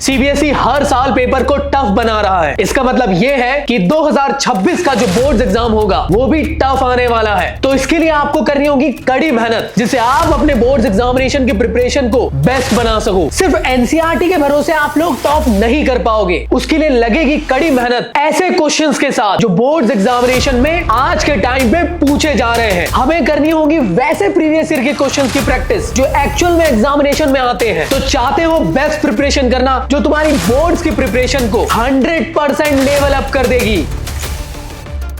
CBSE हर साल paper को tough बना रहा है। इसका मतलब यह है कि 2026 का जो बोर्ड्स एग्जाम होगा वो भी टफ आने वाला है। तो इसके लिए आपको करनी होगी कड़ी मेहनत, जिससे आप अपने बोर्ड्स एग्जामिनेशन की प्रिपरेशन को बेस्ट बना सको। सिर्फ एनसीईआरटी के भरोसे आप लोग टॉप नहीं कर पाओगे, उसके लिए लगेगी कड़ी मेहनत ऐसे क्वेश्चंस के साथ जो बोर्ड्स एग्जामिनेशन में आज के टाइम पे पूछे जा रहे हैं। हमें करनी होगी वैसे प्रीवियस ईयर के क्वेश्चंस की प्रैक्टिस जो एक्चुअल में एग्जामिनेशन में आते हैं। तो चाहते हो बेस्ट प्रिपरेशन करना जो तुम्हारी बोर्ड्स की प्रिपरेशन को 100% लेवल अप कर देगी।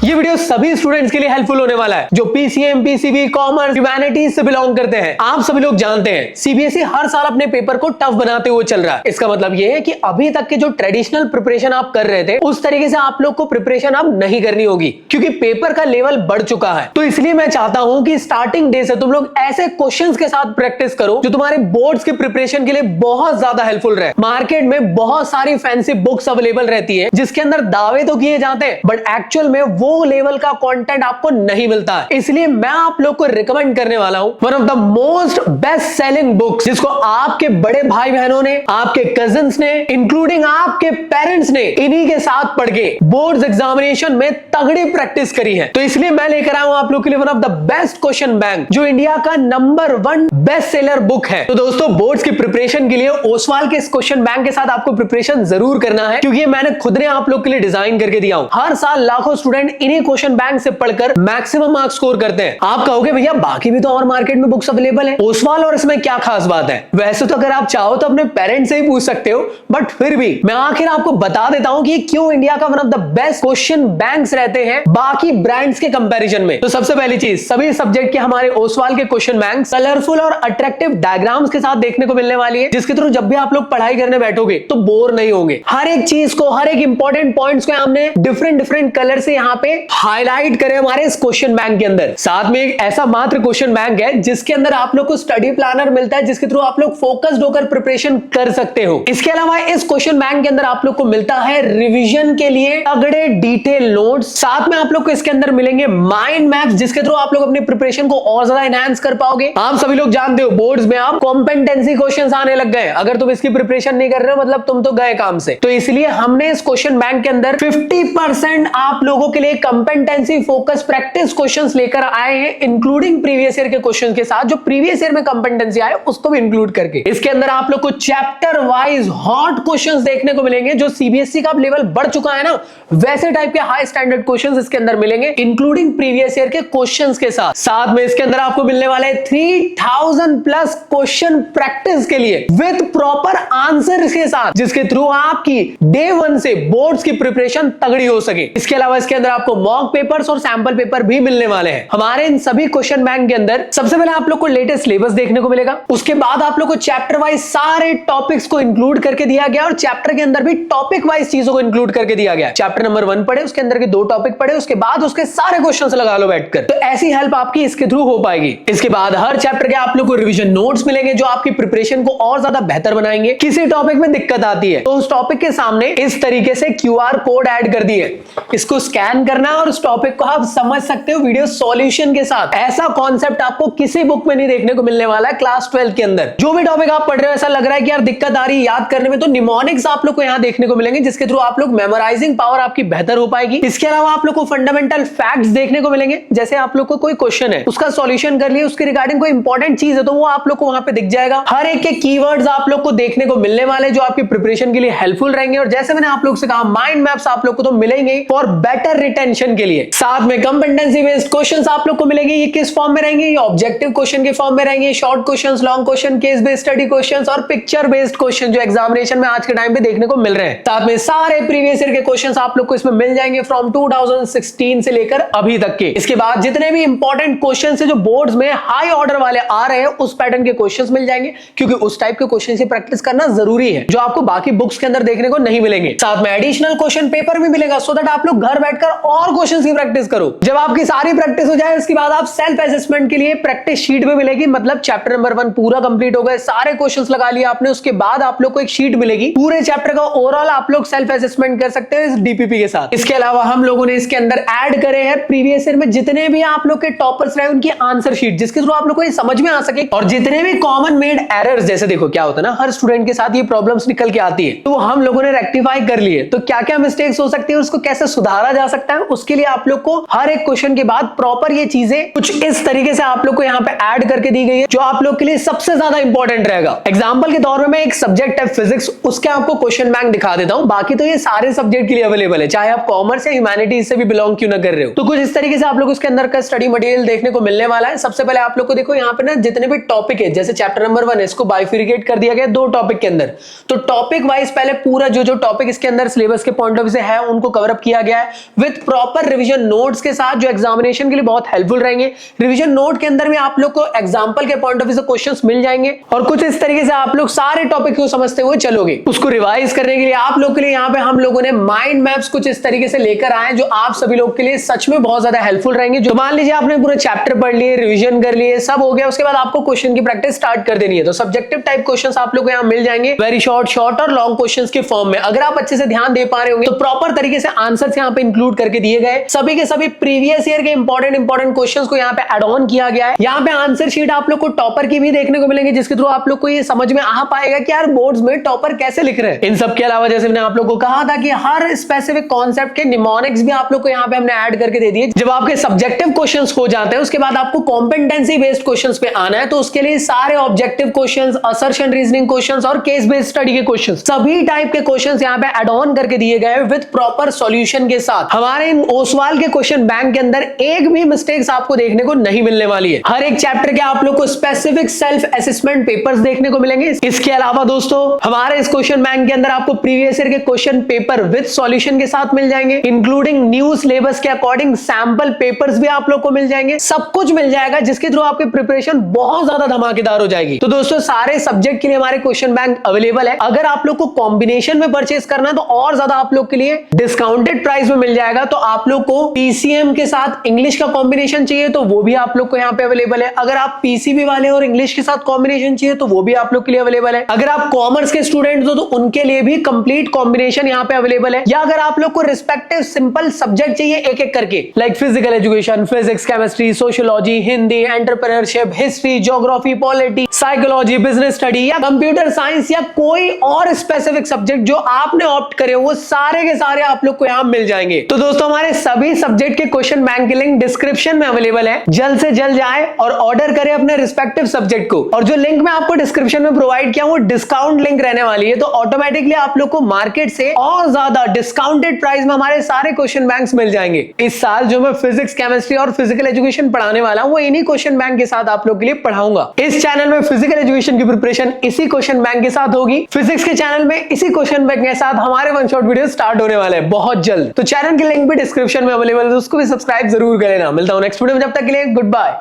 ये वीडियो सभी स्टूडेंट्स के लिए हेल्पफुल होने वाला है जो पीसीएम, पीसीबी, कॉमर्स, ह्यूमैनिटीज से बिलोंग करते हैं। आप सभी लोग जानते हैं सीबीएसई हर साल अपने पेपर को टफ बनाते हुए चल रहा है। इसका मतलब ये है कि अभी तक के जो ट्रेडिशनल प्रिपरेशन आप कर रहे थे उस तरीके से आप लोग को प्रिपरेशन अब नहीं करनी होगी, क्योंकि पेपर का लेवल बढ़ चुका है। तो इसलिए मैं चाहता हूं कि स्टार्टिंग डे से तुम लोग ऐसे क्वेश्चंस के साथ प्रैक्टिस करो जो तुम्हारे बोर्ड्स की प्रिपरेशन के लिए बहुत ज्यादा हेल्पफुल रहे। मार्केट में बहुत सारी फैंसी बुक्स अवेलेबल रहती है जिसके अंदर दावे तो किए जाते हैं बट एक्चुअल में वो लेवल का कंटेंट आपको नहीं मिलता है। इसलिए मैं आप लोग को रिकमेंड करने वाला हूं one of the most best selling books, जिसको आपके बड़े भाई बहनों ने, आपके कजिन्स ने, इंक्लूडिंग आपके पेरेंट्स ने इन्हीं के साथ पढ़ के बोर्ड्स एग्जामिनेशन में तगड़ी प्रैक्टिस करी है। तो इसलिए मैं लेकर आया हूं आप लोग के लिए one of the best question bank जो इंडिया का नंबर 1 बेस्ट सेलर बुक है। तो दोस्तों, बोर्ड्स की प्रिपरेशन के लिए ओसवाल के इस क्वेश्चन बैंक के साथ आपको प्रिपरेशन जरूर करना है, क्योंकि मैंने खुद ने आप लोग के लिए डिजाइन करके दिया हूं। हर साल लाखों स्टूडेंट इन्हीं क्वेश्चन बैंक से पढ़कर मैक्सिमम मार्क्स स्कोर करते हैं। आप कहोगे भैया बाकी भी तो और मार्केट में बुक्स अवेलेबल है, ओसवाल और इसमें क्या खास बात है? वैसे तो अगर आप चाहो तो अपने पेरेंट्स से ही पूछ सकते हो, बट फिर भी मैं आखिर आपको बता देता हूं कि क्यों इंडिया का one of the best question banks रहते हैं बाकी ब्रांड्स के कंपैरिजन में। तो सबसे पहली चीज, सभी सब्जेक्ट के हमारे ओसवाल के क्वेश्चन बैंक कलरफुल और अट्रैक्टिव डायग्राम्स के साथ देखने को मिलने वाली है, जिसके थ्रू जब भी आप लोग पढ़ाई करने बैठोगे तो बोर नहीं होंगे। हर एक चीज को, हर एक इंपॉर्टेंट पॉइंट्स को हमने डिफरेंट कलर से यहाँ पे हाईलाइट करे हमारे इस क्वेश्चन बैंक के अंदर। साथ में एक ऐसा मात्र क्वेश्चन बैंक है जिसके अंदर आप लोग को स्टडी प्लानर मिलता है, जिसके थ्रू आप लोग फोकस्ड होकर प्रिपरेशन कर सकते हो। इसके अलावा इस क्वेश्चन बैंक के अंदर आप लोग को मिलता है रिवीजन के लिए तगड़े डिटेल नोट्स। साथ में आप लोग को इसके अंदर मिलेंगे माइंड मैप्स, जिसके थ्रू आप लोग अपनी प्रिपरेशन को और ज्यादा एनहांस कर पाओगे। आप सभी लोग जानते हो बोर्ड्स में आप कॉम्पिटेंसी क्वेश्चंस आने लग गए। अगर तुम इसकी प्रिपरेशन नहीं कर रहे हो मतलब तुम तो गए काम से। तो इसलिए हमने इस क्वेश्चन बैंक के अंदर 50% आप लोगों के लिए कॉम्पिटेंसी फोकस प्रैक्टिस क्वेश्चंस लेकर आए हैं, इंक्लूडिंग प्रीवियस ईयर के क्वेश्चंस के साथ जो प्रीवियस ईयर में कॉम्पिटेंसी आए उसको भी इंक्लूड करके। इसके अंदर आप लोग को चैप्टर वाइज हॉट क्वेश्चंस देखने को मिलेंगे। जो सीबीएसई का लेवल बढ़ चुका है ना, वैसे टाइप के हाई स्टैंडर्ड क्वेश्चंस इसके अंदर मिलेंगे, इंक्लूडिंग प्रीवियस ईयर के क्वेश्चंस के साथ। साथ में इसके अंदर आपको मिलने वाले 3000 प्लस क्वेश्चन प्रैक्टिस के लिए विद प्रॉपर आंसर के साथ, जिसके थ्रू आपकी डे 1 से बोर्ड्स की प्रिपरेशन तगड़ी हो सके। इसके अलावा इसके अंदर आपको मॉक पेपर्स और सैंपल पेपर भी मिलने वाले हैं। हमारे इन सभी क्वेश्चन बैंक के अंदर सबसे पहले आप लोग को लेटेस्ट सिलेबस देखने को मिलेगा। उसके बाद आप लोग को चैप्टर वाइज सारे टॉपिक्स को इंक्लूड करके दिया गया और चैप्टर के अंदर भी टॉपिक वाइज चीजों को इंक्लूड करके दिया गया। चैप्टर नंबर 1 पढ़े, उसके अंदर के 2 टॉपिक पढ़े, उसके बाद उसके सारे क्वेश्चंस लगा लो बैठकर। तो ऐसी हेल्प आपकी इसके थ्रू हो पाएगी। इसके बाद हर चैप्टर के आप लोग को रिवीजन नोट्स मिलेंगे जो आपकी प्रिपरेशन को और ज्यादा बेहतर बनाएंगे। किसी टॉपिक में दिक्कत आती है तो उस टॉपिक के सामने इस तरीके से QR कोड ऐड कर दिए, इसको स्कैन करना और उस टॉपिक को आप समझ सकते हो वीडियो सॉल्यूशन के साथ। ऐसा कॉन्सेप्ट आपको किसी बुक में नहीं देखने को मिलने वाला है। क्लास 12 के अंदर जो भी टॉपिक आप पढ़ रहे हो ऐसा लग रहा है कि यार दिक्कत आ रही है याद करने में, तो निमोनिक्स आप लोग को यहाँ देखने को मिलेंगे, जिसके थ्रू आप लोग मेमोराइजिंग पावर आपकी बेहतर हो पाएगी। इसके अलावा आप लोग को फंडामेंटल फैक्ट्स देखने को मिलेंगे। जैसे आप लोग को कोई क्वेश्चन है उसका सॉल्यूशन कर लिया, उसके रिगार्डिंग कोई इंपॉर्टेंट चीज है तो वो आप लोग को वहां पे दिख जाएगा। हर एक के कीवर्ड्स आप लोग को देखने को मिलने वाले जो आपकी प्रिपरेशन के लिए हेल्पफुल रहेंगे। और जैसे मैंने आप लोग से कहा माइंड मैप्स आप लोग को तो मिलेंगे फॉर बेटर रिटेंशन के लिए। साथ में कॉम्पिटेंसी बेस्ड क्वेश्चंस आप लोग को मिलेंगे। ये किस फॉर्म में रहेंगे? ये ऑब्जेक्टिव क्वेश्चन के फॉर्म में रहेंगे, short questions, long question, case based study questions और पिक्चर बेस्ड क्वेश्चन जो एग्जामिनेशन में आज के टाइम पे देखने को मिल रहे हैं। साथ में सारे प्रीवियस ईयर के क्वेश्चंस आप लोग को इसमें मिल जाएंगे फ्रॉम 2016 से लेकर अभी तक के। इसके बाद जितने भी इंपॉर्टेंट क्वेश्चन है जो बोर्ड्स में हाई ऑर्डर वाले आ रहे हैं उस पैटर्न के क्वेश्चंस मिल जाएंगे, क्योंकि उस टाइप के क्वेश्चन से प्रैक्टिस करना जरूरी है जो आपको बाकी बुक्स के अंदर देखने को नहीं मिलेंगे। साथ में एडिशनल क्वेश्चन पेपर भी मिलेगा, सो दैट आप लोग घर बैठकर और क्वेश्चंस की प्रैक्टिस करो। जब आपकी सारी प्रैक्टिस हो जाए उसके बाद आप सेल्फ असेसमेंट के लिए प्रैक्टिस शीट भी मिलेगी। मतलब चैप्टर नंबर 1 पूरा कंप्लीट हो गए, सारे क्वेश्चंस लगा लिए आपने, उसके बाद आप लोग को एक शीट मिलेगी, पूरे चैप्टर का ओवरऑल आप लोग सेल्फ असेसमेंट कर सकते हैं इस डीपीपी के साथ। इसके अलावा हम लोगों ने इसके अंदर ऐड करे हैं प्रीवियस ईयर में जितने भी आप लोग के टॉपर्स रहे उनकी आंसर शीट, जिसके थ्रू आप लोग को ये समझ में आ सके। और जितने भी कॉमन मेड एरर्स, जैसे देखो क्या होता है ना, हर स्टूडेंट के साथ ये प्रॉब्लम्स निकल के आती है, तो वो हम लोगों ने रेक्टिफाई कर लिए। तो क्या क्या मिस्टेक्स हो सकती है, उसको कैसे सुधारा जा सकता है, उसके लिए आप लोग को हर एक क्वेश्चन के बाद प्रॉपर ये चीजें कुछ इस तरीके से आप लोग को यहाँ पे ऐड करके दी गई है जो आप लोग के लिए सबसे ज्यादा इंपॉर्टेंट रहेगा। एग्जाम्पल के तौर में मैं एक सब्जेक्ट है फिजिक्स, उसके आपको क्वेश्चन बैंक दिखा देता हूं। बाकी तो ये सारे सब्जेक्ट के लिए अवेलेबल है, चाहे आप कॉमर्स या ह्यूमैनिटीज से भी बिलोंग क्यों ना कर रहे हो। तो कुछ इस तरीके से आप लोग उसके अंदर का स्टडी मटेरियल देखने को मिलने वाला है। सबसे पहले आप लोग को देखो यहाँ पे ना जितने भी टॉपिक है, जैसे चैप्टर नंबर 1 इसको बाइफिकेट कर दिया गया 2 टॉपिक के अंदर। तो टॉपिक वाइज पहले पूरा जो टॉपिक इसके अंदर सिलेबस के पॉइंट ऑफ व्यू से है उनको कवर अप किया गया है विद प्रॉपर रिवीजन नोट्स के साथ, जो एग्जामिनेशन के लिए बहुत हेल्पफुल रहेंगे। रिवीजन नोट के अंदर भी आप लोग को एग्जांपल के पॉइंट ऑफ व्यू से क्वेश्चंस मिल जाएंगे और कुछ इस तरीके से आप लोग सारे टॉपिक को समझते हुए चलोगे। उसको रिवाइज करने के लिए आप लोग के लिए यहाँ पे हम लोगों ने माइंड मैप्स कुछ इस तरीके से लेकर आए जो आप सभी लोग के लिए सच में बहुत ज्यादा हेल्पफुल रहेंगे। जो मान लीजिए आपने पूरे चैप्टर पढ़ लिए, रिवीजन कर लिए, सब हो गया, उसके बाद आपको क्वेश्चन की प्रैक्टिस स्टार्ट कर देनी है। तो सब्जेक्टिव टाइप क्वेश्चंस आप लोग को यहाँ मिल जाएंगे वेरी शॉर्ट और लॉन्ग क्वेश्चंस के फॉर्म में। अगर आप अच्छे से ध्यान दे पा रहे होंगे तो प्रॉपर तरीके से आंसर्स यहाँ पे इंक्लूड करके दिए गए, सभी के सभी प्रीवियस ईयर के इंपॉर्टेंट क्वेश्चंस को यहाँ पे ऐड ऑन किया गया है। यहाँ पे आंसर शीट आप लोग को टॉपर की भी देखने को मिलेंगे, जिसके थ्रू आप लोग को ये समझ में आ पाएगा कि यार बोर्ड्स में टॉपर कैसे लिख रहे हैं। इन सब के अलावा जैसे मैंने आप लोग को कहा था कि हर स्पेसिफिक कॉन्सेप्ट के निमोनिक्स भी आप लोग को यहाँ पे हमने ऐड करके दे दिए। जब आपके सब्जेक्टिव क्वेश्चंस हो जाते हैं उसके बाद आपको कॉम्पिटेंसी बेस्ड क्वेश्चंस पे आना है, तो उसके लिए सारे objective questions, assertion reasoning questions और केस बेस्ड स्टडी के क्वेश्चंस, सभी टाइप के क्वेश्चंस यहाँ पे ऐड ऑन करके दिए गए विद प्रॉपर सॉल्यूशन के साथ। हमारे इन ओसवाल के क्वेश्चन बैंक के अंदर एक भी मिस्टेक्स आपको देखने को नहीं मिलने वाली है। हर एक चैप्टर के आप लोग को स्पेसिफिक सेल्फ असेसमेंट पेपर्स देखने को मिलेंगे। इसके अलावा दोस्तों हमारे इस क्वेश्चन बैंक के अंदर आपको प्रीवियस ईयर के क्वेश्चन पेपर विद सॉल्यूशन के साथ मिल जाएंगे, इंक्लूडिंग न्यू सिलेबस के अकॉर्डिंग सैंपल पेपर्स भी आप लोग को मिल जाएंगे। सब कुछ मिल जाएगा जिसके थ्रू आपकी प्रिपरेशन बहुत ज्यादा धमाकेदार हो जाएगी। तो दोस्तों सारे सब्जेक्ट के लिए हमारे क्वेश्चन बैंक अवेलेबल है। अगर आप लोग को कॉम्बिनेशन में परचेस करना है तो और ज्यादा आप लोग के लिए डिस्काउंटेड प्राइस में मिल जाएगा। तो आप लोग को पीसीएम के साथ इंग्लिश का कॉम्बिनेशन चाहिए तो वो भी आप लोग को यहाँ पे अवेलेबल है। अगर आप पीसीबी वाले और इंग्लिश के साथ कॉम्बिनेशन चाहिए तो वो भी आप लोग के लिए अवेलेबल है। अगर आप कॉमर्स के स्टूडेंट्स हो तो उनके लिए भी कंप्लीट कॉम्बिनेशन यहाँ पे अवेलेबल है। या अगर आप लोग को रिस्पेक्टिव सिंपल सब्जेक्ट चाहिए एक एक करके, like physical education, physics, chemistry, sociology, Hindi, entrepreneurship, history, geography, polity, psychology, business study या कंप्यूटर साइंस या कोई और स्पेसिफिक सब्जेक्ट जो आपने ऑप्ट करे वो सारे के सारे आप लोग को यहाँ मिल जाएंगे। तो दोस्तों हमारे सभी सब्जेक्ट के क्वेश्चन बैंक के लिंक डिस्क्रिप्शन में अवेलेबल है। जल्द से जल्द जाए और ऑर्डर करें अपने रिस्पेक्टिव सब्जेक्ट को। और जो लिंक मैं आपको डिस्क्रिप्शन में प्रोवाइड किया वो डिस्काउंट लिंक रहने वाली है, तो ऑटोमेटिकली आप लोग को मार्केट से और ज्यादा डिस्काउंटेड प्राइस में हमारे सारे क्वेश्चन बैंक्स मिल जाएंगे। इस साल जो मैं फिजिक्स, केमिस्ट्री और फिजिकल एजुकेशन पढ़ाने वाला हूं वो इन्हीं क्वेश्चन बैंक के साथ आप लोग के लिए पढ़ाऊंगा। इस चैनल में फिजिकल एजुकेशन की प्रिपरेशन इसी क्वेश्चन बैंक के साथ होगी। फिजिक्स के चैनल में इसी क्वेश्चन बैंक के साथ हमारे वन शॉट वीडियो स्टार्ट होने वाले हैं बहुत जल्द। तो चैनल के लिंक भी डिस्क्रिप्शन में अवेलेबल है, तो उसको भी सब्सक्राइब जरूर कर लेना। मिलता हूं नेक्स्ट वीडियो में, जब तक के लिए गुड बाय।